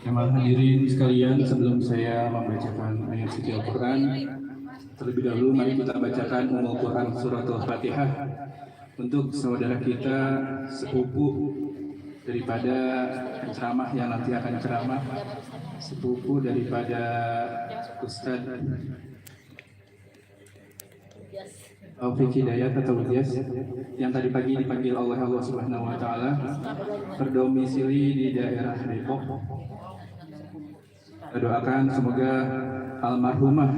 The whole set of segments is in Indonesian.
Jemaah hadirin sekalian, sebelum saya membacakan ayat suci Al-Quran, terlebih dahulu mari kita bacakan Ummul Quran Surat Al-Fatihah untuk saudara kita sepupu daripada penceramah yang nanti akan ceramah, sepupu daripada Ustadz Taufik Hidayat atau Udyas yang tadi pagi dipanggil oleh Allah Subhanahu wa taala, berdomisili di daerah Depok. Kita doakan semoga almarhumah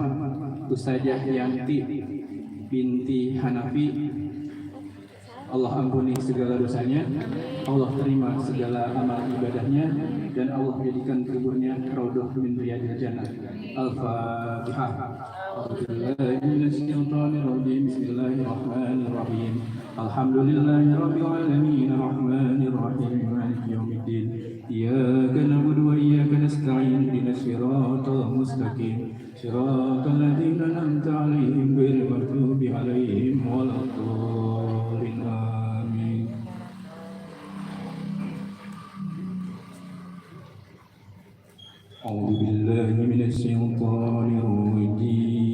Ustazah Yanti binti Hanafi, Allah ampuni segala dosanya, Allah terima segala amal ibadahnya, dan Allah jadikan kuburnya raudhah min riyadil jannah. Al-Fatihah. Bismillahirrahmanirrahim. Alhamdulillahirabbil alamin arrahmanir rahim maliki yaumiddin. Iyyaka na'budu wa iyyaka nasta'in ihdinas siratal mustaqim siratal ladzina an'amta 'alaihim ghairil maghdubi 'alaihim waladdallin. Amin. A'udzu billahi minasy syaithanir rajim.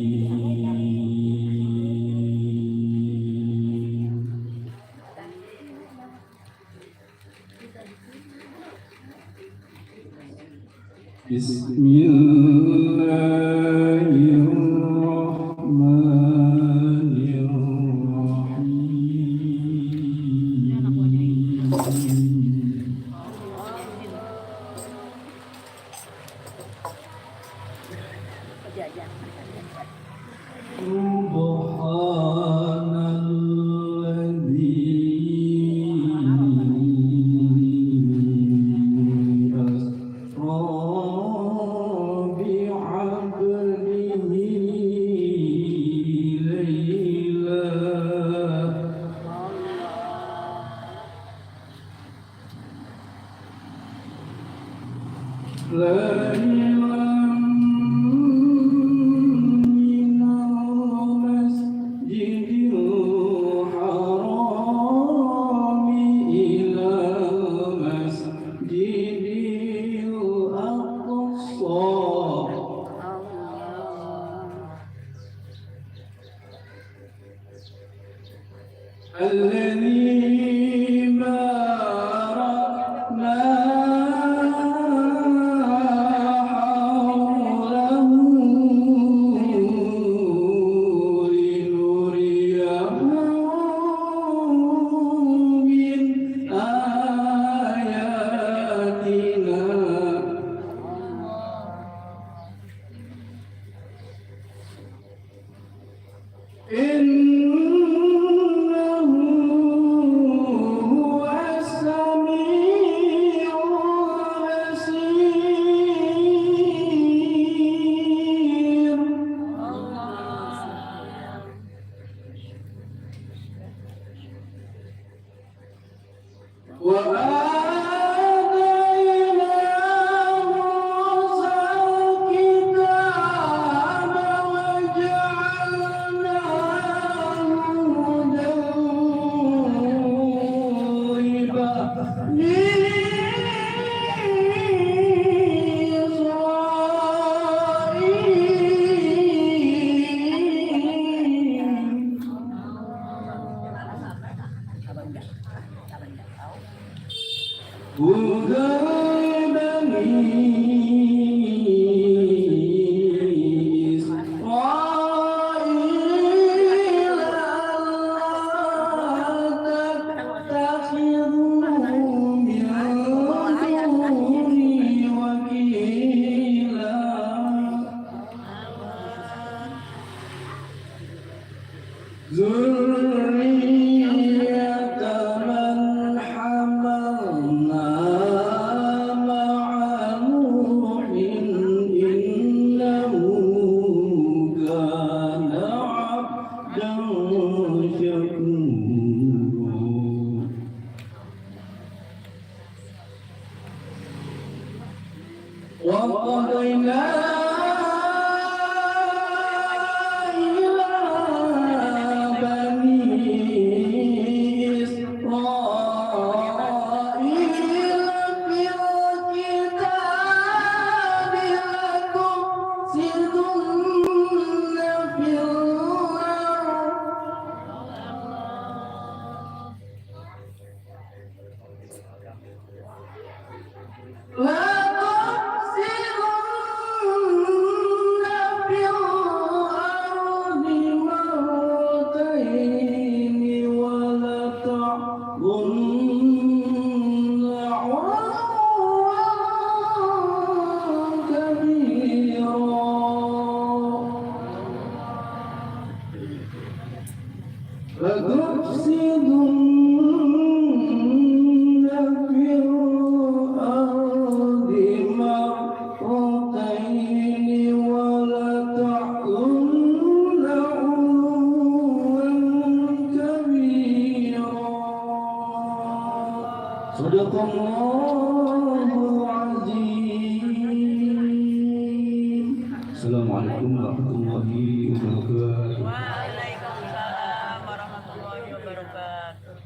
Assalamualaikum warahmatullahi wabarakatuh. Waalaikumsalam warahmatullahi wabarakatuh.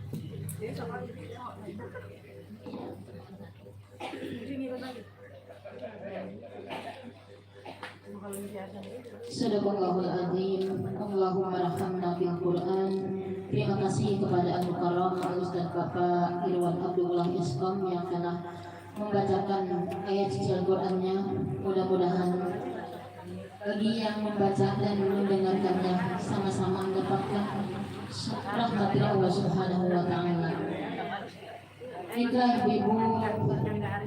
Sadaqallahul azim. Allahumma rahamna bil Quran. Terima kasih kepada Al-Mukarram Al-Ustaz Bapak Irwan Abdullah Iskom yang telah membacakan ayat suci Al-Qur'annya. Mudah-mudahan bagi yang membaca dan mendengarkannya sama-sama mendapatkan rahmat dari Allah Subhanahu wa taala. Baiklah ibu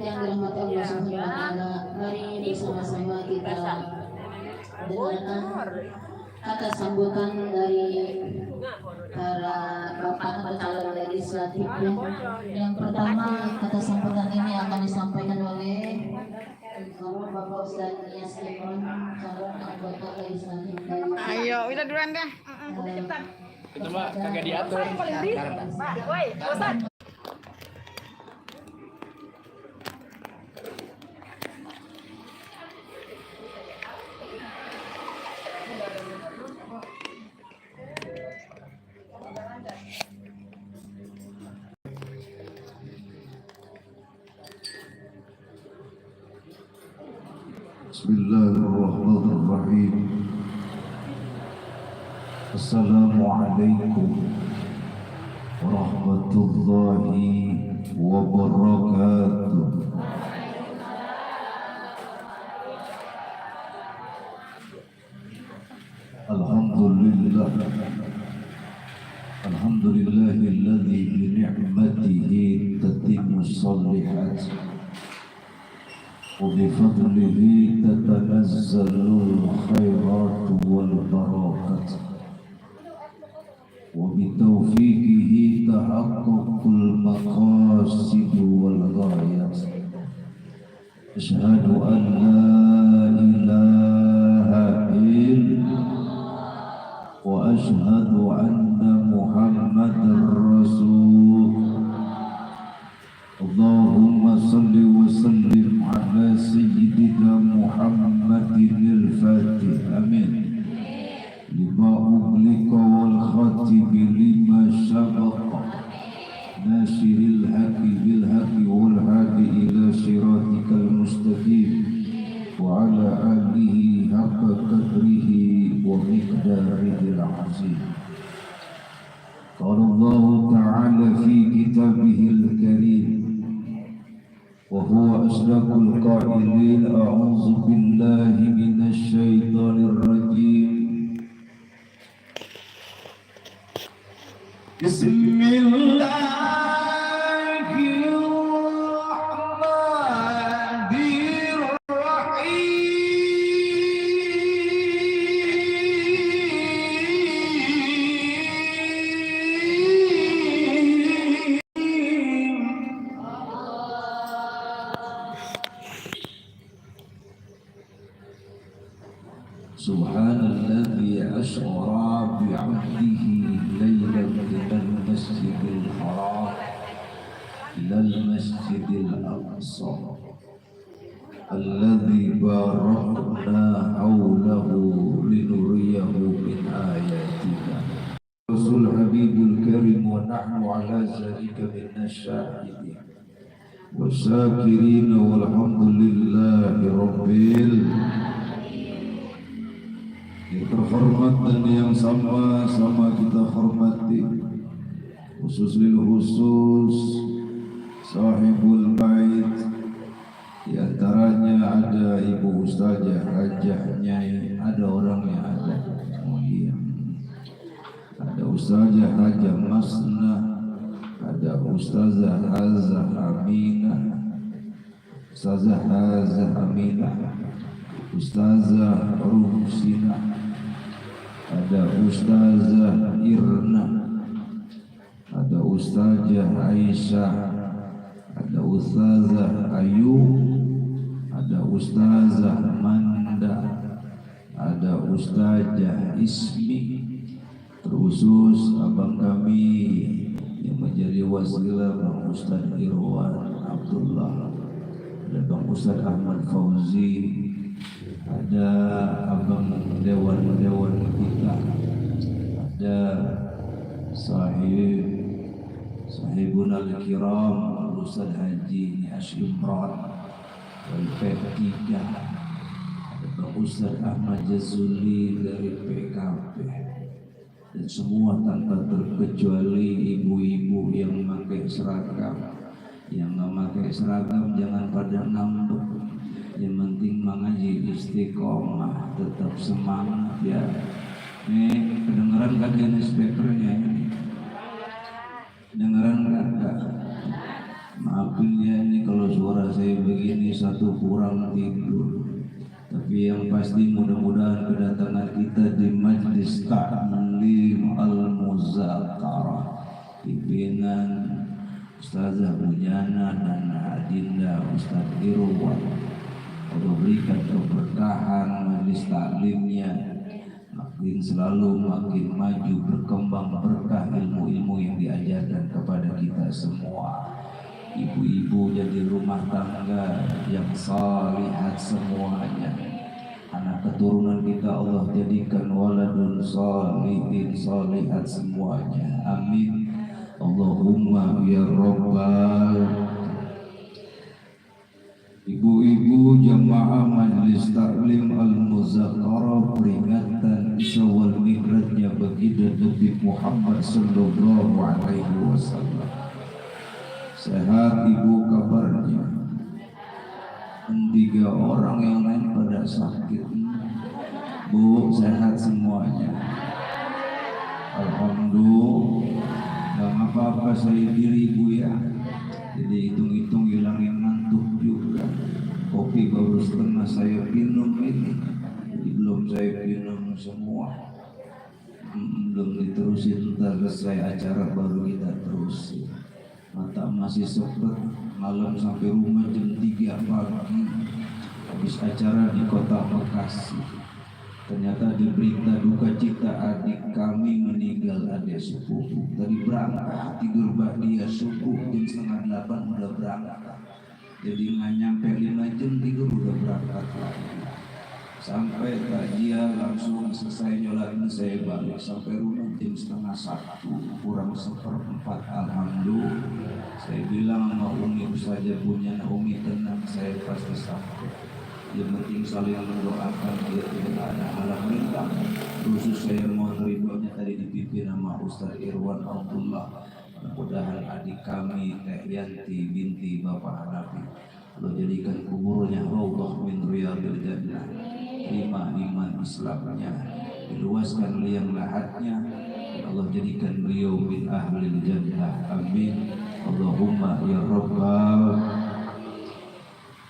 yang dirahmati Allah Subhanahu wa taala, mari bersama-sama kita dengarkan kata sambutan dari para bapak atau calon legislatifnya. Yang pertama, kata sambutan ini akan disampaikan oleh Bapak Ustaz Ilyas Imron, calon anggota legislatif dari. Ayo, udah duluan dah. Cepetan. Itu mah kagak diatur. Woi, Ustaz. Bismillahirrahmanirrahim. Assalamualaikum warahmatullahi wabarakatuh. Alhamdulillah. Alhamdulillahilladzi bi ni'matihi tatimmus shalihat. وبفضله تتنزل الخيرات والبركات وبتوفيقه تحقق المقاصد والغايات أشهد أن لا إله إلا الله وأشهد أن محمدا رسول اللهم صل وسلم على سيدنا محمد الفاتح آمين لما أغلق والخاتم لما سبق ناصر الحق بالحق والهادي إلى صراطك المستقيم وعلى آله حق قدره ومقداره العظيم. قال الله تعالى في كتابه الكريم وهو أصدق القائلين أعوذ بالله من الشيطان الرجيم بسم الله Subhanalladzi asra bi'abdihi laylan minal masjidil haram ilal masjidil aqsa alladzi barakna hawlahu linuriyahu min ayatina. Rasul Habibul Karim wa nahnu ala zalika minasy syahidin wasyakirin walhamdulillahi rabbil. Yang terhormat dan yang sama-sama kita hormati, khusus sahibul bait, di antaranya ada Ibu Ustazah Hajah Nyai, ada orangnya ada. Oh iya. Ada Ustazah Hajah Masna, ada Ustazah Hazah Aminah, Ustazah Hazah Aminah, Ustazah Rumsina, ada Ustazah Irna, ada Ustazah Aisyah, ada Ustazah Ayu, ada Ustazah Manda, ada Ustazah Ismi, terkhusus abang kami yang menjadi wasilah Bang Ustaz Irwan Abdullah, ada Bang Ustaz Ahmad Fauzi, ada Abang dewan-dewan kita, ada sahibun al-kiram Ustaz Haji Hashim Imran dari P3, ada Ustaz Ahmad Jazuli dari PKP, dan semua tanpa terkecuali ibu-ibu yang memakai seragam. Yang nggak pakai seragam jangan pada nambah, yang penting mengaji istiqomah, tetap semangat ya. Ini kedengeran kan ini speakernya ini? Kedengeran kan? Maafin ya ini kalau suara saya begini, satu kurang tidur. Tapi yang pasti mudah-mudahan kedatangan kita di Majlis Ta'lim Al-Muzakarah pimpinan Ustazah Bujana dan Adinda Ustaz Irwan, Allah berikan keberkahan majlis taklimnya, makin selalu makin maju berkembang berkah ilmu-ilmu yang diajarkan kepada kita semua. Ibu-ibu jadi rumah tangga yang salihat semuanya. Anak keturunan kita Allah jadikan waladun salihin salihat semuanya. Amin. Allahumma ya Rabbal. Ibu-ibu jamaah Majlis Taklim Al-Muzakarah peringatan Isra wal Mi'rajnya baginda Nabi Muhammad sallallahu alaihi wasallam. Sehat ibu kabarnya? 3 orang yang lain pada sakit. Bu sehat semuanya? Alhamdulillah. Gak apa-apa saya diri ibu ya. Jadi hitung-hitung hilangin ngantuk juga. Kopi baru setengah saya minum ini, jadi belum saya minum semua. Belum diterusin, ntar selesai acara baru kita terusin. Mata masih sempet, malam sampai rumah jam 3 pagi. Habis acara di kota Bekasi. Ternyata di berita duka cita adik kami meninggal, adik sepupu. Tadi berangkat tidur dia subuh jam 7:30 udah berangkat. Jadi nggak nyampe 5 jam tidur udah berangkat lagi. Sampai takjiah langsung selesai nyolatin saya balik sampai rumah jam 12:30 kurang 1/4. Alhamdulillah. Saya bilang sama Umi saja punya Umi tenang, saya pasti sampai. Yang penting saling mendoakan dia tidak ada halang rintang. Khusus saya mohon ridhonya tadi dipimpin sama Ustaz Irwan Abdullah. Mudah-mudahan adik kami Teh Yanti binti Bapak Hanafi Allah jadikan kuburnya raudhah min riyadil jannah. Terima iman Islamnya, diluaskan liang lahatnya, Allah jadikan beliau min ahlil jannah. Amin. Allahumma ya Rabbal.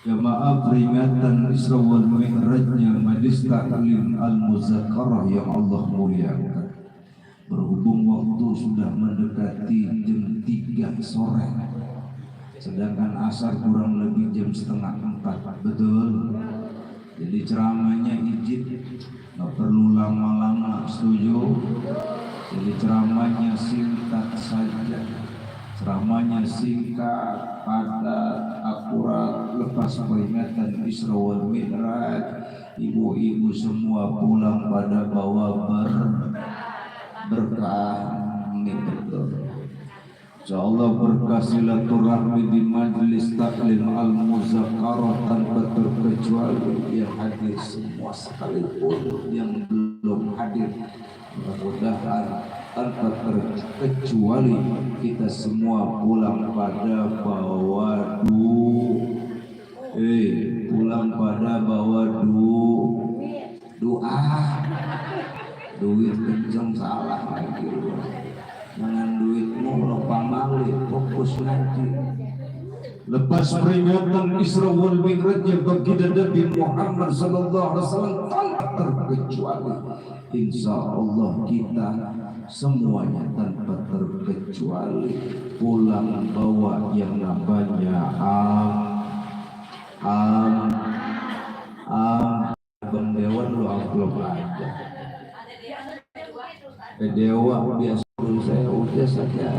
Jamaah peringatan Isra wal Mi'rajnya Majlis Taklim Al-Muzakarah yang Allah muliakan. Berhubung waktu sudah mendekati jam 3 sore, sedangkan asar kurang lebih jam 3:30, betul? Jadi ceramahnya izin, nggak perlu lama-lama, setuju? Jadi ceramahnya singkat saja. Ceramahnya singkat, padat, akurat. Lepas peringatan Isra wal Mi'raj, ibu-ibu semua pulang pada bawa berkah. Ini betul. Insyaallah berkah silaturahmi di Majlis Taklim Al-Muzakarah tanpa terkecuali yang hadir semua, sekalipun yang belum hadir. Mudah-mudahan tanpa terkecuali kita semua pulang pada bawa pulang pada bawa doa. Duit kenceng salah lagi. Jangan duitmu lupa malik, fokus ngaji. Lepas peringatan Isra wal Mi'rajnya baginda Nabi Muhammad sallallahu alaihi wasallam tanpa terkecuali, insya Allah kita semuanya tanpa terkecuali pulang bawa yang namanya Bang Dewan lu amplop aja. Dewa biasa dulu saya udah saja.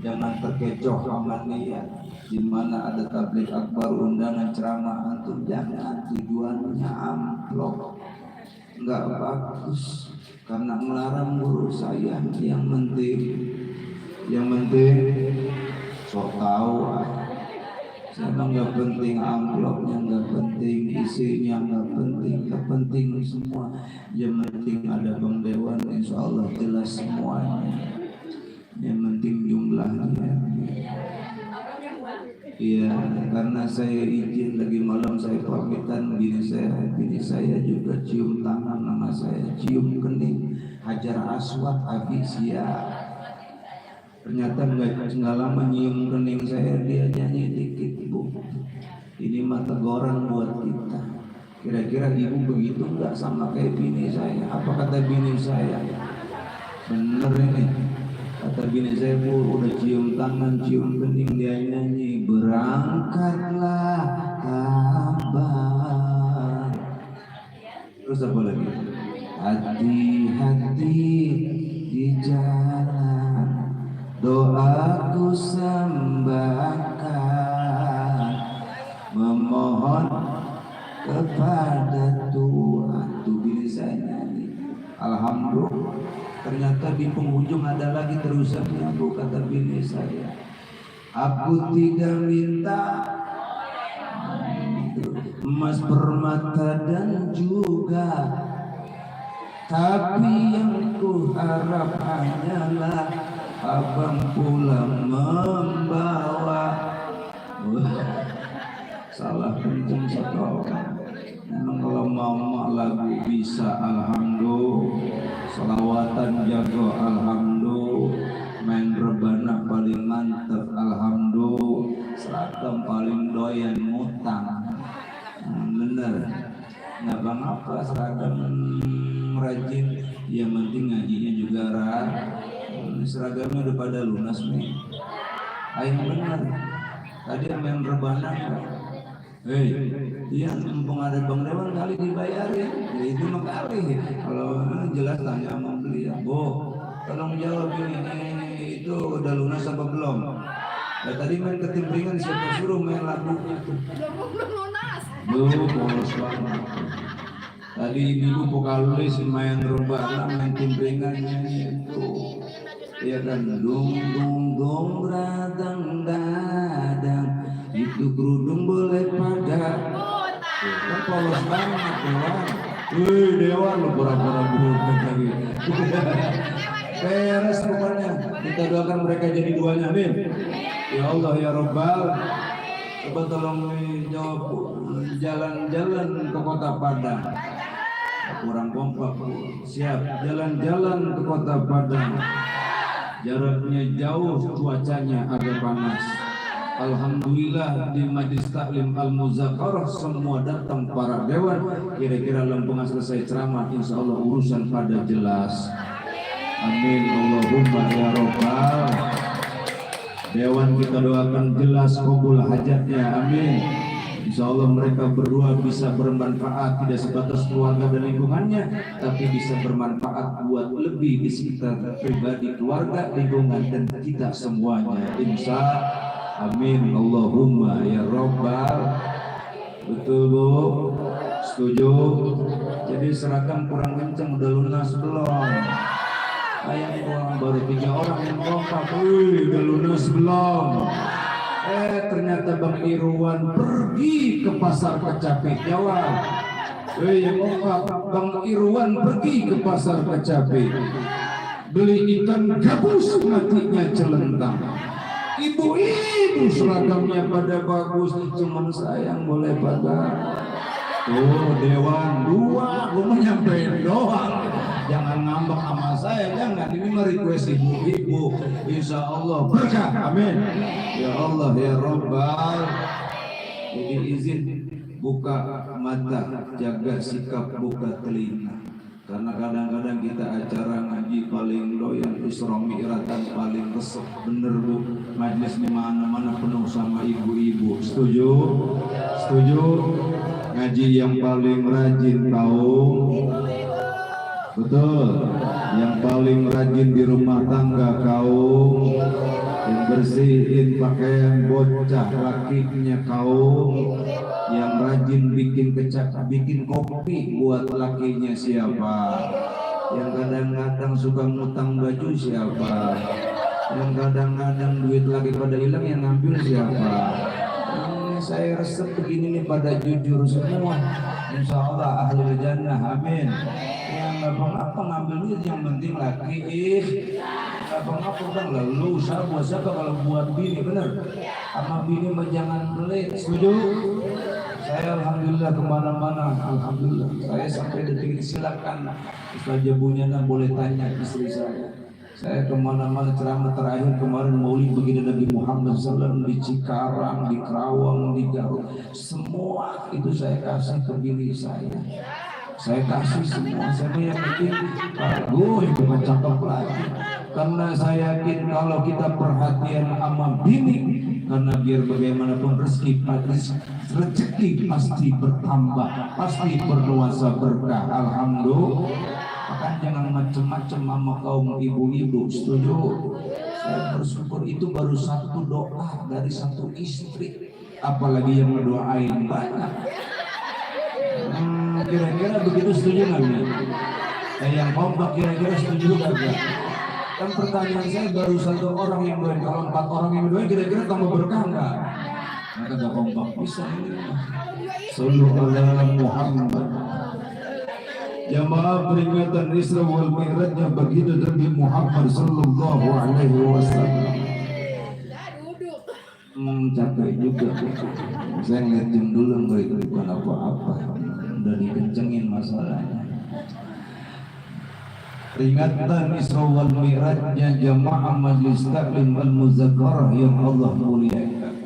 Jangan terkecoh amat niat. Di mana ada tabligh akbar undangan ceramah antum, jangan tujuannya amplop. nggak bagus karena melarang guru saya. Yang penting sok tahu. Saya nggak penting amplopnya, nggak penting isinya, nggak penting semua. Yang penting ada Bang Dewan, insya Allah jelas semuanya. Yang penting jumlahnya. Iya, karena saya izin lagi malam saya pamitan bini saya juga cium tangan sama saya, cium kening, Hajar Aswad Abisya. Ternyata nggak lama nyium kening saya, dia nyanyi dikit, Bu. Ini mah teguran buat kita. Kira-kira ibu begitu nggak sama kayak bini saya? Apa kata bini saya? Bener ini. Kata bini saya, Bu, udah cium tangan, cium kening, dia nyanyi, berangkatlah kabar. Terus apa lagi? Hati-hati di jalan, doaku sembahkan, memohon kepada Tuhan. Tuh bini saya nyanyi. Alhamdulillah. Ternyata di penghujung ada lagi terusannya, Bu, kata bini saya. Aku tidak minta emas, permata dan juga, tapi yang ku harap hanyalah abang pulang membawa. Salah kenceng satu orang. Memang kalau mau lagu bisa, alhamdulillah. Selawatan jago, alhamdulillah. Main rebana paling mantep, alhamdulillah. Seragam paling doyan ngutang. Bener. Nggak bang apa seragam rajin. Yang penting ngajinya juga seragamnya udah pada lunas nih. Ayo bener. Tadi main rebana kan. Iya, mumpung ada Bang Dewan kali dibayarin, ya itu mah kali. Kalau jelas tanya sama beliau, Bu, tolong jawab ini itu udah lunas apa belum? Ya tadi main ketimbringan, siapa suruh main lagunya tuh? Belum lunas. Bolos banget. Tadi ibu vokalis main rebana, main timbringannya itu. Ya kan, dung dung dung radang dadang. Itu kerudung boleh pada. Kan polos banget Dewan. Wih Dewan lo pura-pura budak lagi. Beres pokoknya. Kita doakan mereka jadi duanya, amin. Ya Allah ya Rabbal. Coba tolong jawab, jalan-jalan ke kota Padang. Kurang kompak, siap jalan-jalan ke kota Padang. Jaraknya jauh, cuacanya agak panas. Alhamdulillah di Majlis Taklim Al-Muzakarah semua datang para dewan. Kira-kira Lempengan selesai ceramah, insya Allah urusan pada jelas. Amin Allahumma ya Rabbal. Dewan kita doakan jelas kabul hajatnya, amin. Insya Allah mereka berdua bisa bermanfaat, tidak sebatas keluarga dan lingkungannya, tapi bisa bermanfaat buat lebih di sekitar pribadi, keluarga, lingkungan, dan kita semuanya. Insya amin Allahumma ya Rabbal. Betul Bu? Setuju? Jadi seragam kurang kenceng, udah lunas belum? Ayam doang baru 3 orang yang kompak. Wih, udah lunas belum? Ternyata Bang Irwan pergi ke pasar Kecapi, jawab. Yang kompak, Bang Irwan pergi ke pasar Kecapi, beli ikan gabus, matinya celentang. Ibu-ibu seragamnya pada bagus, cuman sayang boleh pada. Oh Dewan 2, gue mau nyampein doang. Jangan ngambek sama saya, jangan. Ini mah request ibu-ibu. Insya Allah berkah, amin. Ya Allah ya Rabbal. Jadi izin buka mata, jaga sikap, buka telinga. Karena kadang-kadang kita acara ngaji paling doyan, Isra Mi'rajan paling resep. Bener Bu, majlis di mana-mana penuh sama ibu-ibu. Setuju? Setuju? Ngaji yang paling rajin kaum. Betul. Yang paling rajin di rumah tangga kaum. Yang bersihin pakaian bocah lakinya kaum. Yang rajin bikin kopi buat lakinya siapa? Yang kadang-kadang suka ngutang baju siapa? Yang kadang-kadang duit lagi pada hilang yang ngambil siapa? Ini saya resep begini nih pada jujur semua. Insya Allah ahli jannah, amin. Yang nggak apa-apa ngambil duit, yang penting laki nggak apa-apa kan, lalu usaha buat siapa kalau buat bini, bener? Sama bini mah jangan pelit, setuju? Saya alhamdulillah kemana-mana, alhamdulillah. Saya sampai detik ini silakan Ustaz Jabunyana boleh tanya istri saya. Saya kemana-mana ceramah terakhir kemarin Maulid begini Nabi Muhammad SAW di Cikarang, di Kerawang, di Garut, semua itu saya kasih ke bini saya. Saya kasih semua, saya yang penting bagus, bukan cakep lagi. Karena saya yakin kalau kita perhatian sama bini, karena biar bagaimanapun rezeki pasti bertambah, pasti bernuasa berkah. Alhamdulillah. Maka jangan macem-macem sama kaum ibu-ibu, setuju? Saya bersyukur itu baru satu doa dari satu istri, apalagi yang mendoain banyak. Kira-kira begitu setuju nggak nih? Yang kompak kira-kira setuju nggak? Kan pertanyaan saya baru satu orang yang doain, kalau 4 orang yang doain kira-kira tambah berkah nggak? Maka gak kompak bisa ini. Sallallahu alaihi Muhammad. Jamaah peringatan Isra wal Mi'rajnya baginda Nabi Muhammad sallallahu alaihi wasallam. Capek juga. Saya ngeliat jam dulu enggak, bukan apa-apa. Udah dikencengin masalahnya. Peringatan Isra wal Mi'rajnya jamaah majlis taklim wal muzakarah yang Allah muliakan.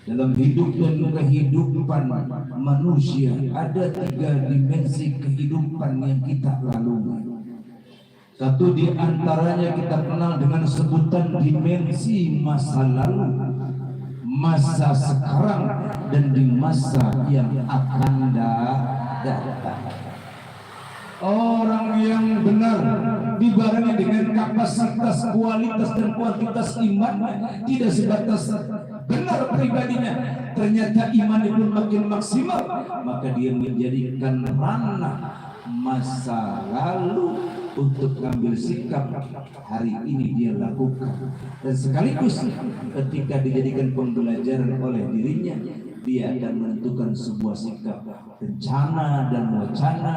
Dalam hidup dan kehidupan manusia ada 3 dimensi kehidupan yang kita lalui. Satu di antaranya kita kenal dengan sebutan dimensi masa lalu, masa sekarang, dan di masa yang akan datang. Orang yang benar dibarengi dengan kapasitas, kualitas dan kuantitas iman, tidak sebatas benar pribadinya, ternyata iman pun makin maksimal, maka dia menjadikan ranah masa lalu untuk mengambil sikap hari ini dia lakukan, dan sekaligus ketika dijadikan pembelajaran oleh dirinya, dia akan menentukan sebuah sikap, rencana dan wacana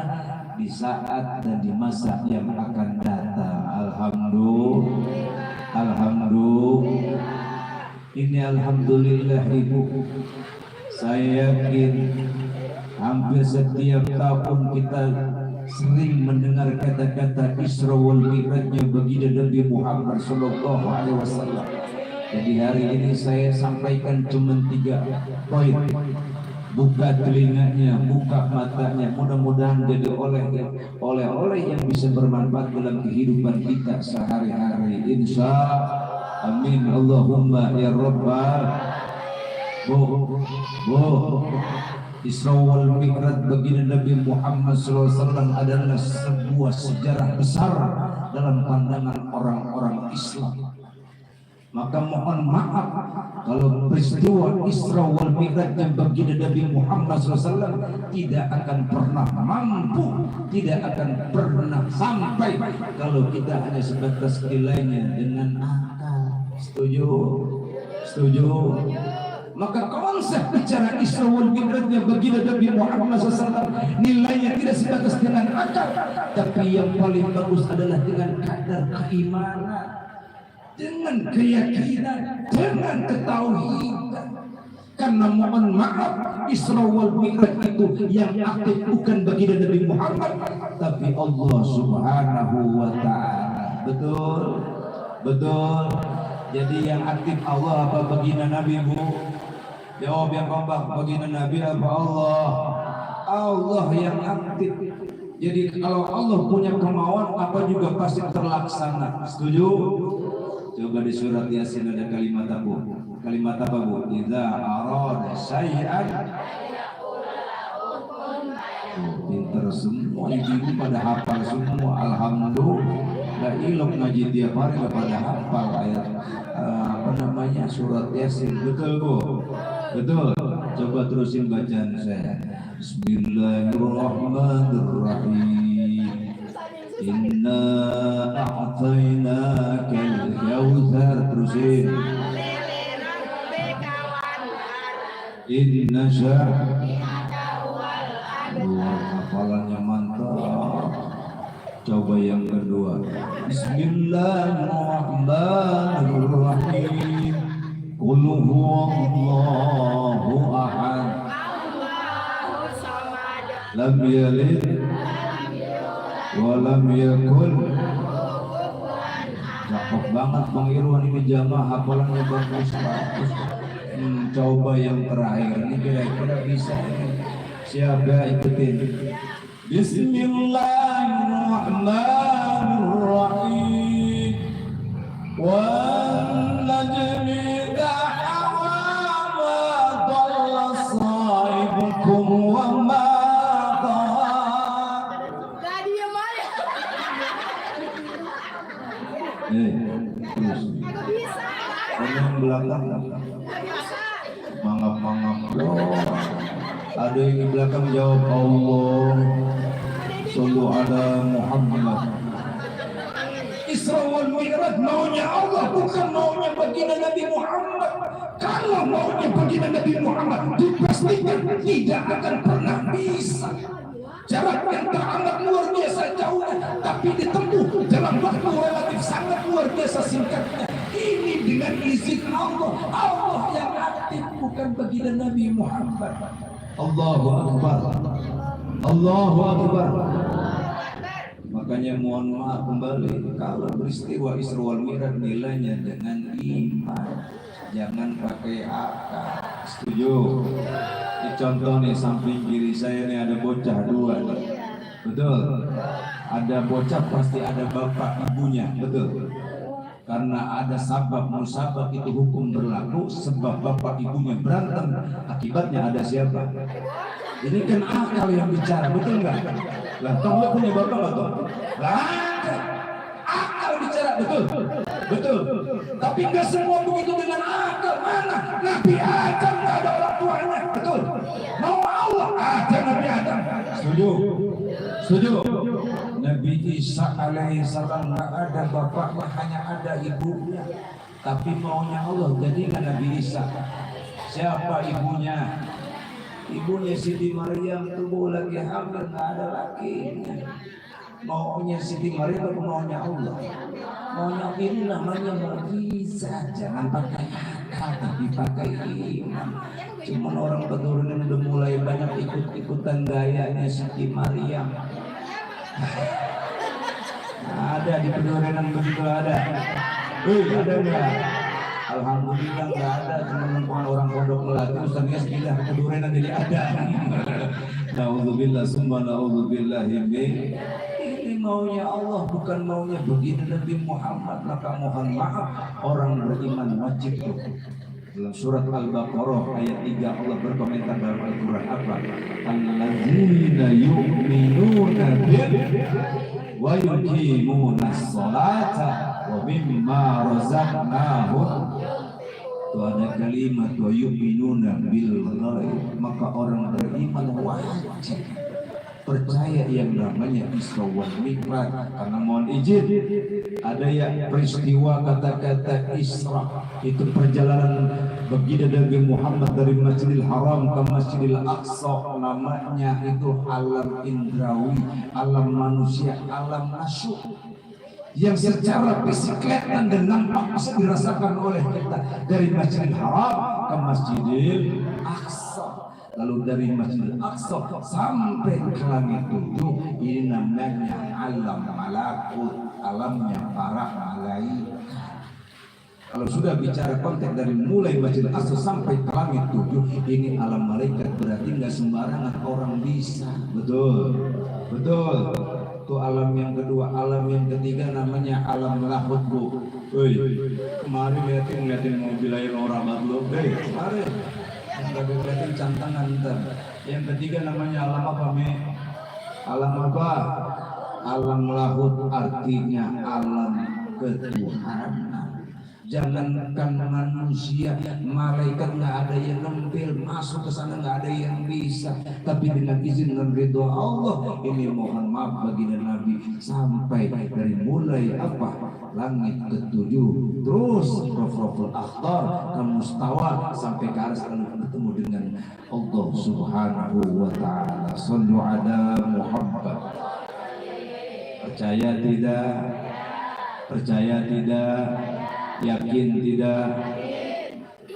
di saat dan di masa yang akan datang. Alhamdulillah, alhamdulillah. Ini alhamdulillah ibu. Saya yakin hampir setiap tahun kita sering mendengar kata-kata Isra wal Mi'rajnya baginda Nabi Muhammad sallallahu alaihi wasallam. Jadi hari ini saya sampaikan cuma 3 poin. Buka telinganya, buka matanya, mudah-mudahan jadi oleh yang bisa bermanfaat dalam kehidupan kita sehari-hari. Insya amin Allahumma ya Rabbal. Isra wal Mi'raj baginda Nabi Muhammad SAW adalah sebuah sejarah besar dalam pandangan orang-orang Islam. Maka mohon maaf kalau peristiwa Isra wal Mi'raj yang baginda Nabi Muhammad SAW tidak akan pernah mampu, tidak akan pernah sampai kalau kita hanya sebatas nilainya dengan akal. Setuju? Setuju? Maka konsep bicara Isra wal Mi'raj yang baginda Nabi Muhammad SAW nilainya tidak sebatas dengan akal, tapi yang paling bagus adalah dengan kadar keimanan, dengan keyakinan, dengan ketauhidan. Karena mohon maaf, Isra wal Mi'raj itu yang aktif bukan baginda Nabi Muhammad, tapi Allah Subhanahu wa ta'ala. Betul? Betul? Jadi yang aktif Allah apa baginda Nabi, Bu? Jawab yang kompak, baginda Nabi apa Allah? Allah yang aktif. Jadi kalau Allah punya kemauan, apa juga pasti terlaksana. Setuju? Coba di surat Yasin ada kalimat apa? Kalimat apa, Bu? Idza arada syai'an. Pinter semua ibu pada hafal semua. Alhamdulillah. Gak ilok ngaji tiap hari gak pada hafal ayat surat Yasin. Betul, Bu? Betul. Coba terusin bacaan saya. Bismillahirrahmanirrahim. Inna a'tainakal kautsar. Terusin. Inna hafalannya mantap. Coba yang kedua. Bismillahirrahmanirrahim. Qul huwallahu ahad. Lam yalid wa lam yakul. Cakep banget Bang Irwan, ini jamaah hafalannya bagus. Coba yang terakhir ini kira-kira bisa ini. Siapa ikutin? Bismillahirrahmanirrahim. Wan najmi idza hawa ma dhalla sahibukum wa ma ghawa. Terus. Yang belakang mangap-mangap. Ada yang di belakang jawab Allah. Sallu ala Muhammad. Isra wal Mi'raj maunya Allah, bukan maunya baginda Nabi Muhammad. Kalau maunya baginda Nabi Muhammad dipastikan tidak akan pernah bisa. Jarak yang teramat luar biasa jauhnya, tapi ditempuh dalam waktu relatif sangat luar biasa singkatnya. Ini dengan izin Allah, Allah yang aktif, bukan baginda Nabi Muhammad. Allahu Akbar, Allahu Akbar. Makanya mohon maaf kembali, kalau peristiwa Isra wal Mi'raj nilainya dengan iman, jangan pakai akal. Setuju? Ini contoh nih, samping kiri saya nih ada bocah dua nih. Betul? Ada bocah pasti ada bapak ibunya, betul? Karena ada sabab musabab itu hukum berlaku, sebab bapak ibunya berantem, akibatnya ada siapa? Ini kan akal yang bicara, betul nggak? Lah, toh punya bapak nggak toh? Lah, akal bicara, betul, betul. Tapi nggak semua begitu dengan akal. Mana Nabi Adam nggak ada orang tuanya, betul? Mau Allah ada Nabi Adam. Setuju? Setuju? Nabi Isa alaihissalam nggak ada bapaknya, hanya ada ibunya. Tapi maunya Allah, jadi nggak Nabi Isa. Siapa ibunya? Ibunya Siti Maryam tubuh lagi hamil, nggak ada lakinya. Maunya Siti Maryam atau maunya Allah? Maunya ini namanya mukjizat, jangan pakai akal tapi pakai iman. Cuman orang keturunan udah mulai banyak ikut-ikutan gayanya Siti Maryam. Ada di keturunan begitu ada. Ada enggak? Alhamdulillah nggak ada, cuma orang pondok melati Ustaznya sekitar kedurenan jadi ada. Nauzubillah summa nauzubillah. Ini maunya Allah, bukan maunya baginda Nabi Muhammad. Maka mohon maaf, orang beriman wajib rukun. Dalam surat Al-Baqarah ayat 3 Allah berkomentar dalam Al-Quran apa? Alladzina yu'minuna bil wa yuqimunas salata wa mimma razaqnahum. Itu ada kalimat wa yu'minuna bil ghaib. Maka orang beriman wajib percaya yang namanya Isra wal Mi'raj. Karena mohon izin, ada ya peristiwa kata-kata Isra itu perjalanan baginda Nabi Muhammad dari Masjidil Haram ke Masjidil Aqsa. Namanya itu alam indrawi, alam manusia, alam nasyuk, yang secara fisik kelihatan dan nampak bisa dirasakan oleh kita dari Masjidil Haram ke Masjidil Aqsa. Lalu dari Masjidil Aqsa sampai ke langit tujuh, ini namanya alam malakut, alamnya para malaikat. Kalau sudah bicara konteks dari mulai Masjidil Aqsa sampai ke langit tujuh, ini alam malaikat, berarti nggak sembarangan orang bisa. Betul, betul. Itu alam yang kedua. Alam yang ketiga namanya alam lahut, Bu. Woi, kemarin ngeliatin mobil air orang baru, kemarin nggak ngeliatin cantangan ntar. Yang ketiga namanya alam apa, Me? Alam apa? Alam lahut artinya alam ketuhanan. Jangankan manusia, malaikat nggak ada yang nempel masuk ke sana, nggak ada yang bisa. Tapi dengan izin dan ridho Allah, ini mohon maaf bagi Nabi sampai dari mulai langit ketujuh, terus Rafraful Akhtar ke Mustawa sampai ke aras lalu bertemu dengan Allah Subhanahu wa Ta'ala. Shallu ala Muhammad. Percaya tidak? Percaya tidak? Yakin tidak?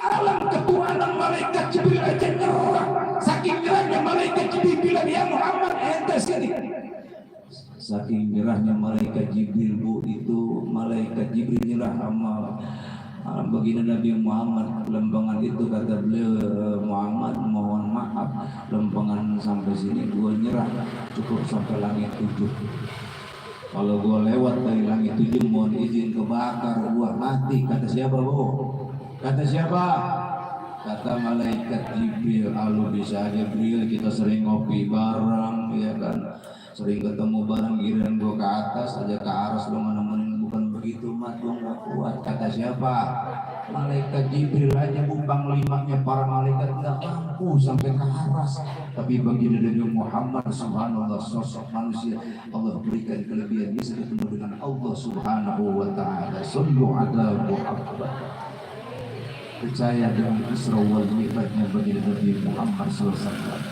Alam ketuhanan malaikat Jibril aja nyerah. Saking gerahnya malaikat Jibril bilang, ya Muhammad, ente sekali. Saking gerahnya malaikat Jibril, Bu, itu malaikat Jibril nyerah sama baginda Nabi Muhammad. Lembangan itu kata beliau, Muhammad mohon maaf, lembangan sampai sini gua nyerah, cukup sampai langit 7. Kalau gua lewat dari langit 7 mohon izin kebakar, gua mati. Kata siapa, Bu? Kata siapa? Kata malaikat Jibril. Alu bisa Jibril, kita sering ngopi bareng, ya kan, sering ketemu bareng, giliran gua ke atas aja ke aras lo nemenin, bukan begitu mat, gua nggak kuat. Kata siapa? Malaikat Jibril aja bumbang limanya para malaikat nggak mampu sampai ke aras. Tapi baginda Nabi Muhammad subhanallah, sosok manusia Allah berikan kelebihan bisa ketemu dengan Allah Subhanahu wa Ta'ala. Shallu ala Muhammad. Percaya dengan Isra wal Mi'rajnya baginda Nabi Muhammad SAW.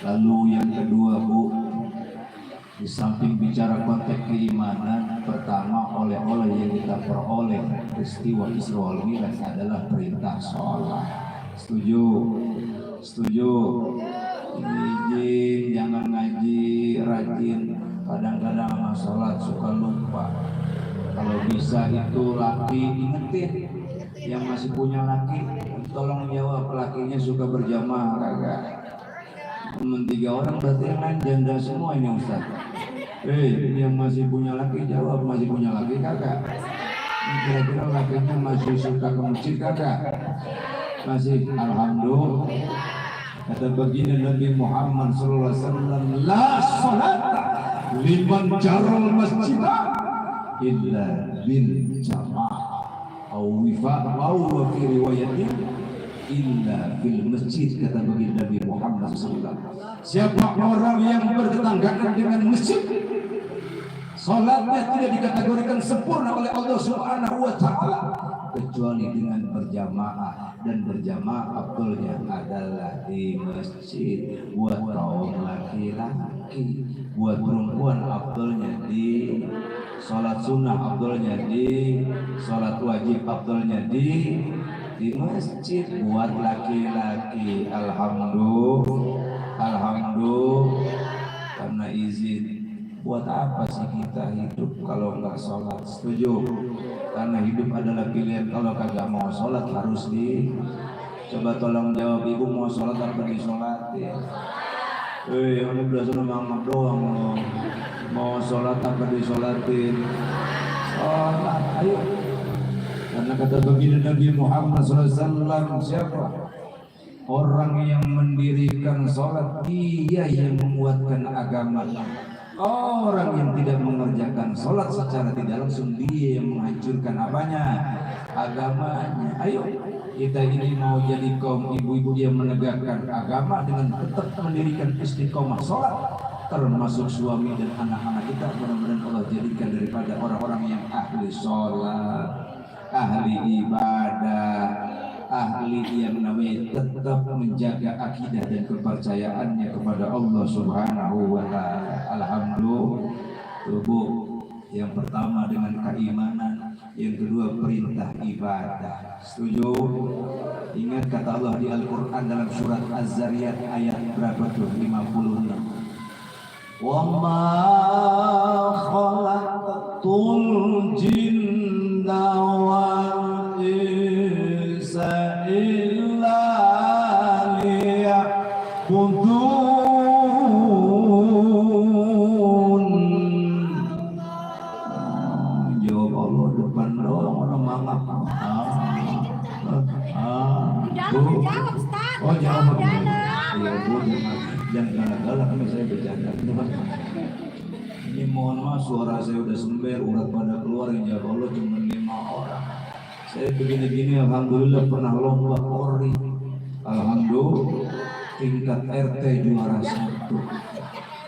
Lalu yang kedua, Bu, di samping bicara konteks keimanan, pertama oleh-oleh yang kita peroleh peristiwa Isra wal Mi'raj adalah perintah sholat. Setuju? Setuju? Izin, jangan ngaji, rajin. Kadang-kadang sholat suka lupa. Kalau bisa itu laki ingetin. Yang masih punya laki, tolong jawab, lakinya suka berjamaah kagak? Temen 3 orang berarti yang lain janda semua ini Ustaz. Yang masih punya laki jawab, masih punya laki kagak? Kira-kira lakinya masih suka ke masjid kagak? Masih. Alhamdulillah. Kata baginda Nabi Muhammad SAW, la salata liman jaral masjid illa bil jamaah. Au fi riwayatin illa fil masjid, kata baginda Nabi Muhammad SAW. Siapa orang yang bertetanggaan dengan masjid, salatnya tidak dikategorikan sempurna oleh Allah Subhanahu wa Ta'ala kecuali dengan berjamaah, dan berjamaah afdalnya adalah di masjid. Buat kaum laki-laki, buat perempuan afdalnya di salat sunnah, afdalnya di salat wajib, afdalnya di masjid. Buat laki-laki alhamdulillah karena izin. Buat apa sih kita hidup kalau nggak sholat? Setuju? Karena hidup adalah pilihan. Kalau kagak mau sholat harus coba tolong jawab, ibu mau sholat apa disolatin? Ini udah suruh mama doang loh. Mau sholat apa disolatin? Sholat, ayo. Karena kata baginda Nabi Muhammad SAW, siapa? Orang yang mendirikan sholat, dia yang menguatkan agama. Orang yang tidak mengerjakan sholat secara tidak langsung, dia yang menghancurkan apanya? Agamanya. Ayo, kita ini mau jadi kaum ibu-ibu yang menegakkan agama dengan tetap mendirikan istiqomah sholat, termasuk suami dan anak-anak kita. Mudah-mudahan Allah jadikan daripada orang-orang yang ahli sholat, ahli ibadah, ahli yang namanya tetap menjaga akidah dan kepercayaannya kepada Allah Subhanahu wa Ta'ala. Alhamdulillah. Tubuh yang pertama dengan keimanan, yang kedua perintah ibadah. Setuju? Ingat kata Allah di Al-Quran dalam surat Az-Zariyat ayat berapa tuh? 56. Wa ma khalaqtul jinna wal insa illa liya'budun. Jawab Allah depan doang, orang mangap. Jawab, Ustaz. Oh, jawab. Iya, Bu, jangan galak-galak, saya bercanda. Ini mohon maaf, suara saya udah sember, urat pada keluar. Yang jawab Allah cuma 5 orang. Saya begini-gini alhamdulillah pernah lomba ori. Alhamdulillah tingkat RT juara 1.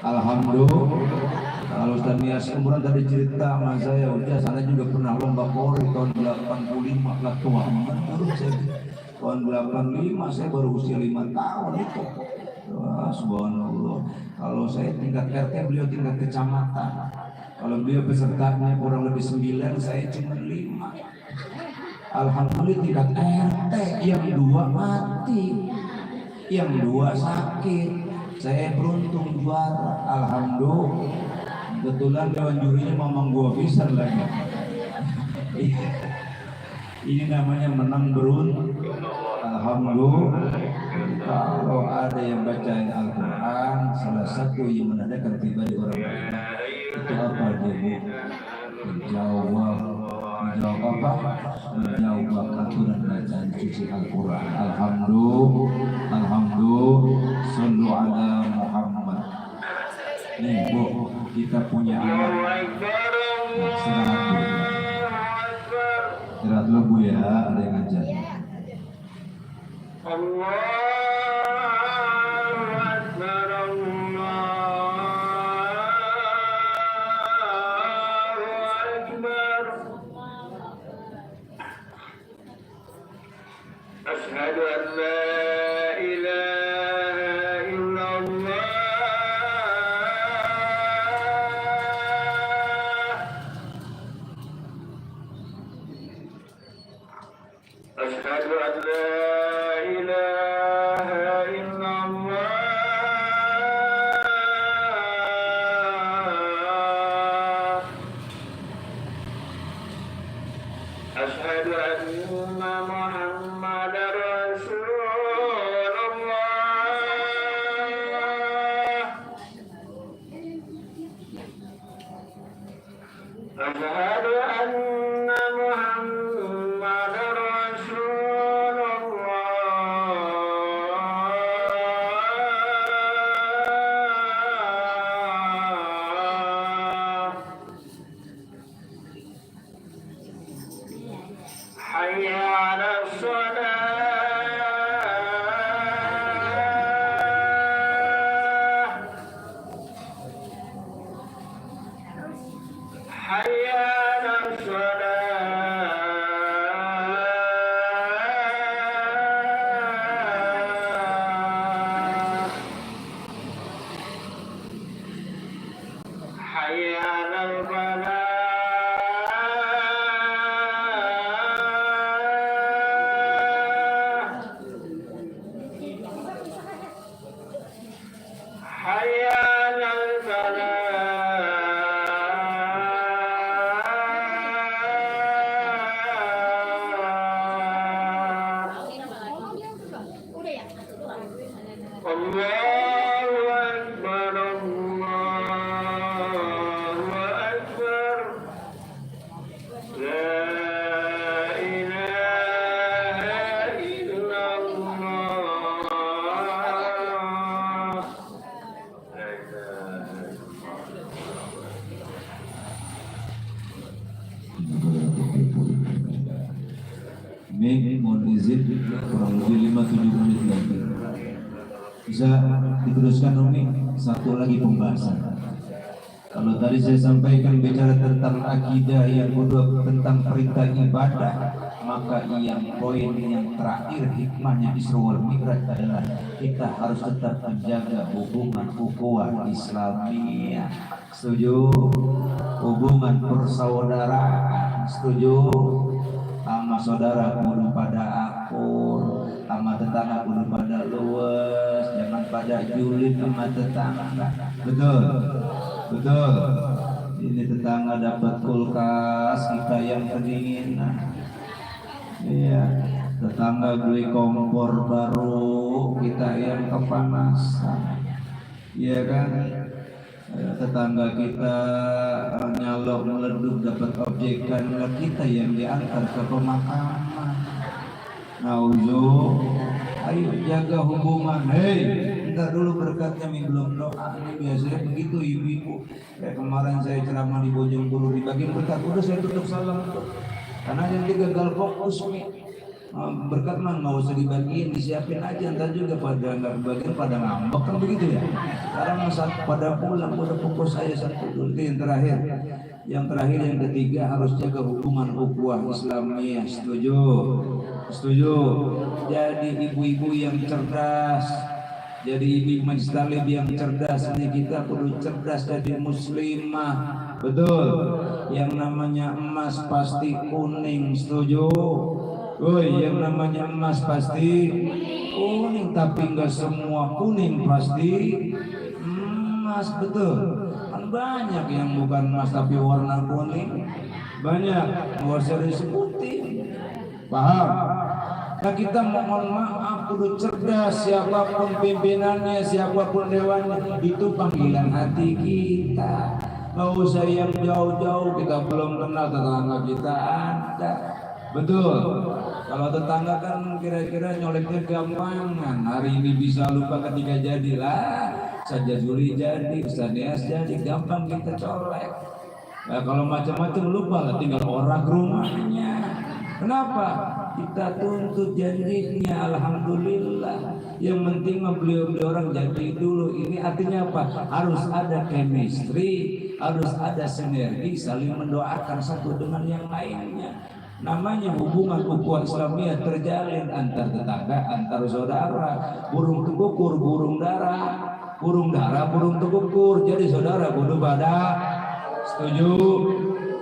Alhamdulillah. Kalau Ustaz Nias Umran tadi cerita sama saya, udah sana juga pernah lomba ori tahun 85 lah tua. Tahun 85 saya baru usia 5 tahun itu. Wah, subhanallah. Kalau saya tingkat RT, beliau tingkat kecamatan. Kalau beliau pesertanya kurang lebih 9, saya cuma 5. Alhamdulillah tingkat RT yang 2 mati, yang 2 sakit. Saya beruntung juara. Alhamdulillah. Kebetulan dewan jurinya mamang gua bisa lagi. Ini namanya menang beruntung. Alhamdulillah. Kalau ada yang bacain Al-Quran, salah satu yang menandakan pribadi orang lain itu apa dia? Menjawab apa? Menjawab aturan bacaan suci Al-Quran. Alhamdulillah. Sallu ala Muhammad. Nih Bu, kita punya anak. Istirahat dulu Bu ya, ada yang ngajar. أشهد أن لا إله إلا الله أشهد أن لا إله إلا الله أشهد أن محمد رسول الله أشهد أن محمد رسول الله حي على الصلاة حي على الصلاة حي على الفلاح حي على الفلاح Udah ya? الله أكبر الله أكبر لا إله إلا الله لا إله Mei mohon izin kurang lebih 5-7 menit lagi. Bisa diteruskan Umi? Satu lagi pembahasan. Kalau tadi saya sampaikan bicara tentang akidah, yang kedua tentang perintah ibadah, maka yang poin yang terakhir hikmahnya Isra wal Mi'raj adalah kita harus tetap menjaga hubungan ukhuwah Islamiyah. Setuju? Hubungan persaudaraan. Setuju? Sama saudara kudu pada akur, sama tetangga kudu pada luwes, jangan pada julid sama tetangga. Betul, betul. Ini tetangga dapat kulkas, kita yang kedinginan. Iya, tetangga beli kompor baru, kita yang kepanasan. Iya kan? Tetangga kita nyalok meleduk dapat objekan, kita yang diantar ke pemakaman. Ayo jaga hubungan. Hei, ntar dulu berkatnya belum doa. Ini biasanya begitu ibu-ibu. Kayak kemarin saya ceramah di Bojongguru di bagian berkat, udah saya tutup salam. Karena yang gagal fokus nih, berkat mah nggak usah dibagiin, disiapin aja, ntar juga pada nggak kebagian pada ngambek kan begitu ya. Sekarang saat pada pulang udah fokus aja satu dulu. Itu yang terakhir. Yang terakhir yang ketiga harus jaga hubungan ukhuwah Islamiyah. Setuju? Setuju. Jadi ibu-ibu yang cerdas, jadi ibu majlis talib yang cerdas, ini kita perlu cerdas jadi muslimah. Betul. Yang namanya emas pasti kuning. Setuju? Woi, yang namanya emas pasti kuning, tapi enggak semua kuning pasti emas. Betul. Kan banyak yang bukan emas tapi warna kuning. Banyak, nggak usah disebutin. Paham? Nah kita mohon maaf kudu cerdas, siapapun pimpinannya, siapapun dewannya, itu panggilan hati kita. Nggak usah yang jauh-jauh, kita belum kenal tetangga kita ada. Betul. Kalau tetangga kan kira-kira nyoleknya gampangan. Hari ini bisa lupa ketika jadilah. Saja Juli jadi, Ustaz Nias jadi, gampang kita colek. Nah, kalau macam-macam lupa lah, tinggal orang rumahnya. Kenapa? Kita tuntut janjinya, alhamdulillah. Yang penting beliau orang jadi dulu. Ini artinya apa? Harus ada chemistry, harus ada sinergi, saling mendoakan satu dengan yang lainnya. Namanya hubungan ukhuwah Islamiyah terjalin antar tetangga, antar saudara. Burung tekukur, burung dara. Burung dara, burung tekukur. Jadi saudara kudu badak. Setuju?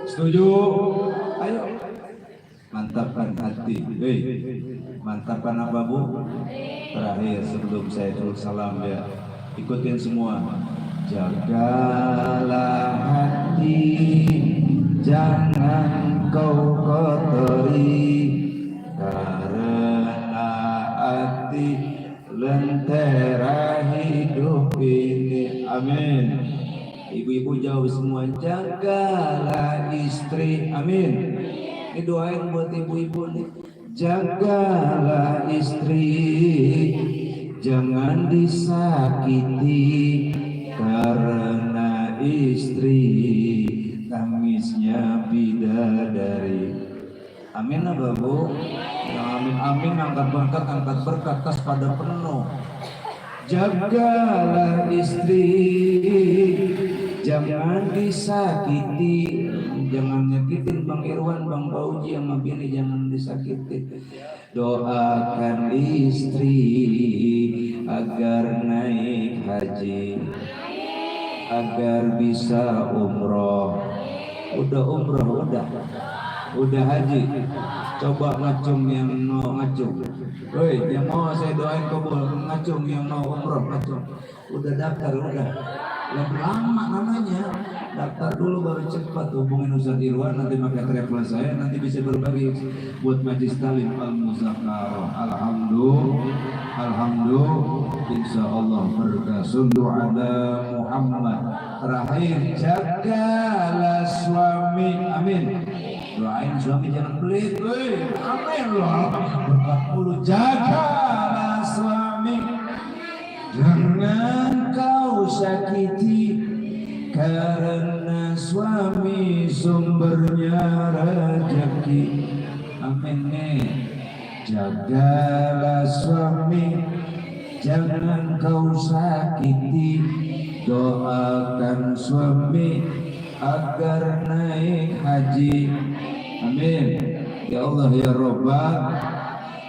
Setuju? Ayo. Mantapkan hati. Mantapkan apa Bu? Terakhir sebelum saya turun salam ya, ikutin semua. Jagalah hati, jangan kau kotori, karena hati lentera hidup ini. Amin. Ibu-ibu jauh semua, jagalah istri. Amin. Ini doain buat ibu-ibu nih. Jagalah istri, jangan disakiti, karena istri tangisnya bidadari. Amin apa Bu? Yang amin amin, angkat berkat tas pada penuh. Jagalah istri, jangan disakiti. Jangan nyakitin Bang Irwan, Bang Bauji sama bini, jangan disakiti. Doakan istri agar naik haji, agar bisa umroh. Udah umroh, udah haji. Coba ngacung yang mau ngacung. Woi, yang mau saya doain kabul, ngacung yang mau umroh, ngacung. Udah daftar, udah. Lebih lama namanya. Daftar dulu baru cepat, hubungin Ustaz Irwan, nanti pakai travel saya, nanti bisa berbagi buat Majlis Talim Al-Muzakarah. Alhamdulillah, insya Allah berkah. Sallu ala Muhammad. Terakhir, jagalah suami. Amin. Doain suami jangan pelit. Amin loh. Berkah mulu. Jagalah suami, jangan kau sakiti, karena suami sumbernya rezeki. Amin nih. Jagalah suami, jangan kau sakiti, doakan suami agar naik haji. Amin. Ya Allah ya Rabbah.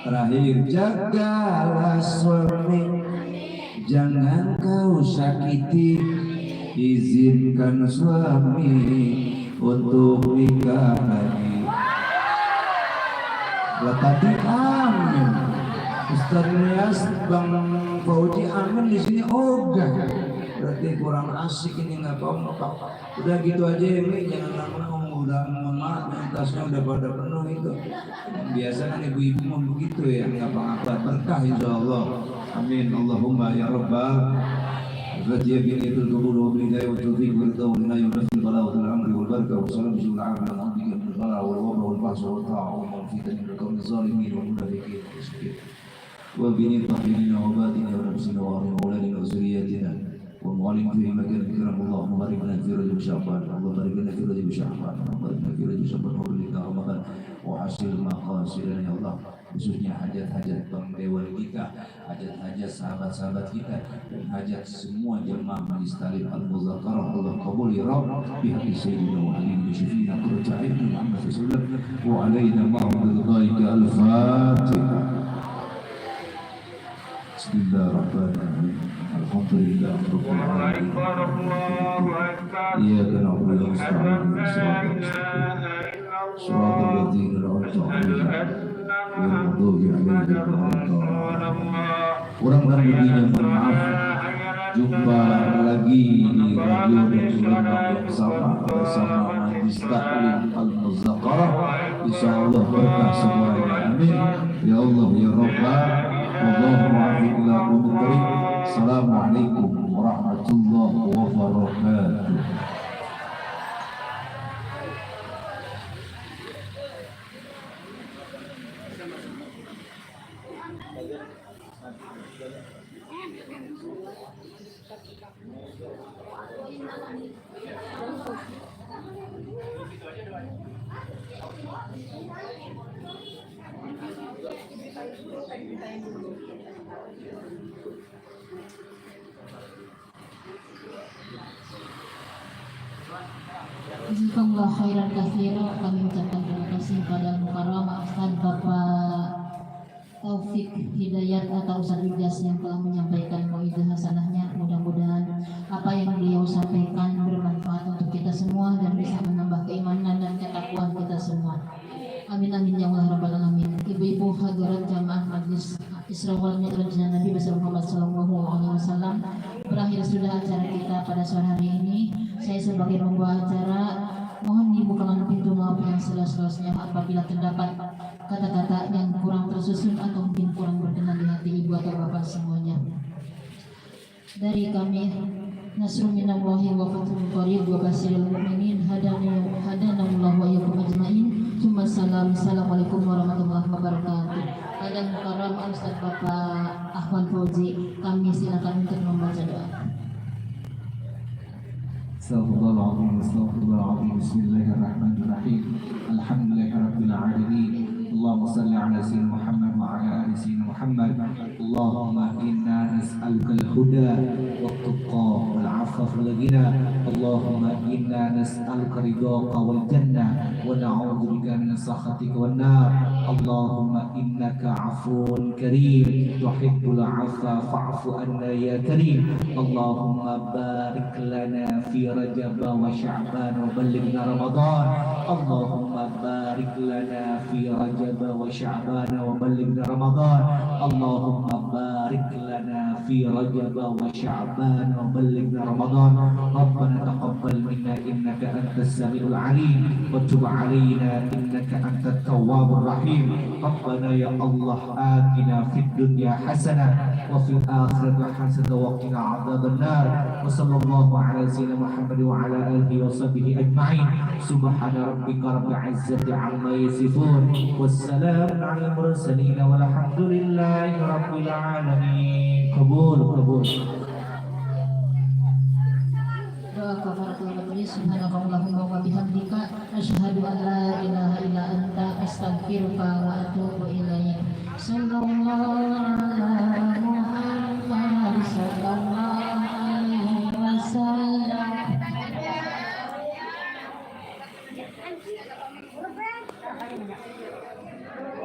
Terakhir, jagalah suami, jangan kau sakiti, izinkan suami untuk nikah lagi. Lah tadi amin. Ustaz Nias, Bang Fauji amin, di sini ogah. Berarti kurang asik ini, nggak kompak. Udah gitu aja ini, jangan lama-lama. Udah mohon maaf, tasnya udah pada penuh itu. Biasa kan ibu-ibu mau begitu ya, nggak apa-apa, berkah insyaallah. Amin. Allahumma ya Rabbal. Fatiha bin Idul Qubur wa bil hidayah wa tawfiq wa ridha wa lana yunafil bala wa al-amri wal barakah wa salam bisul a'lam wa hamdika bil bala wal wabra wal bahsa wa ta'a wa mawfidan min al-qawmi zalimin wa munafiqin wa bini tahirina wa batina wa nafsina wa auladina wa zuriyatina ومعلم فيه مكان كرم الله مبارك لنا في رجب شعبان وبارك لنا في رجب شعبان وبارك لنا في رجب شعبان وبارك Ramadan وحصل maqasidana ya Allah, khususnya hajat-hajat Bang Dewan kita, hajat-hajat sahabat-sahabat kita, dan hajat semua jemaah Majlis Talim Al-Muzakarah. Allah kabul ya Rabb bihaqi sayyidina wa alihi syafina qurratu Muhammad sallallahu alaihi wasallam wa alaina ma'udzaika al-Fatihah. Bismillahirrahmanirrahim. Alhamdulillah rabbil alamin. Iyyaka na'budu wa nasta'in. صراط الذين أنعمت عليهم غير المغضوب عليهم ولا الضالين. Kurang dan lebihnya mohon maaf. Jumpa lagi di radio dan film yang sama bersama Majlis Taklim Al-Muzakarah. Insyaallah berkah semuanya. Amin. Ya Allah ya Rabbah. Allahumma Assalamualaikum warahmatullahi wabarakatuh. Jazakallah khairan katsira. Kami ucapkan terima kasih pada Mukarramah Ustaz Bapak Taufik Hidayat atau Ustaz Ilyas yang telah menyampaikan mau'izah hasanahnya. Mudah-mudahan apa yang beliau sampaikan bermanfaat untuk kita semua dan bisa menambah keimanan dan ketakwaan kita semua. Amin amin ya Allah rabbal alamin. Ibu-ibu hadirat jamaah Majlis Isra wal Mi'raj Nabi besar Muhammad sallallahu alaihi wasallam. Berakhir sudah acara kita pada sore hari ini. Saya sebagai pembawa acara mohon dibukakan pintu maaf yang seluas-luasnya apabila terdapat kata-kata yang kurang tersusun atau mungkin kurang berkenan di hati ibu atau bapak semuanya. Dari kami Nasrul minallahi wa fathul qarib wa basyiril mu'minin hadanallahu wa iyyakum ajmain. Assalamualaikum warahmatullahi wabarakatuh. Pada Mukarram Ustaz Bapak Ahmad Fauzi, kami silakan untuk membaca doa. Astaghfirullahaladzim. Bismillahirrahmanirrahim. Alhamdulillahirabbil alamin. Allahumma salli ala sayyidina Muhammad wa ala ali sayyidina Muhammad. Allahumma inna nas'aluka al-huda wat-tuqa wal-'afafa wal-ghina. Allahumma inna nas'aluka ridhaka wal jannah wa na'udzu bika min sakhatika wan nar. Allahumma innaka 'afuwun karim tuhibbul 'afwa fa'fu anna ya karim. Allahumma barik lana fi Rajab wa Sya'ban wa ballighna Ramadan. Allahumma barik lana fi Rajab wa Sya'ban wa ballighna Ramadan. Allahumma barik lana fi Rajab wa Sya'ban wa ballighna Ramadan. Rabbana taqabbal minna innaka antas samiul alim wa tub alaina innaka antat tawwabur rahim. Rabbana ya Allah atina fid dunya hasanah wa fil akhirati hasanah wa qina adzaban nar. Wa sallallahu ala sayyidina Muhammad wa ala alihi wa sahbihi ajma'in. Subhana rabbika rabbil izzati amma yasifun. Wassalamun ala mursalin walhamdulillahi rabbil alamin. Kabul. Doa kafaratul majlis. Subhanakallahumma wa bihamdika asyhadu an la ilaha illa anta astaghfiruka wa atubu ilaik. Sallallahu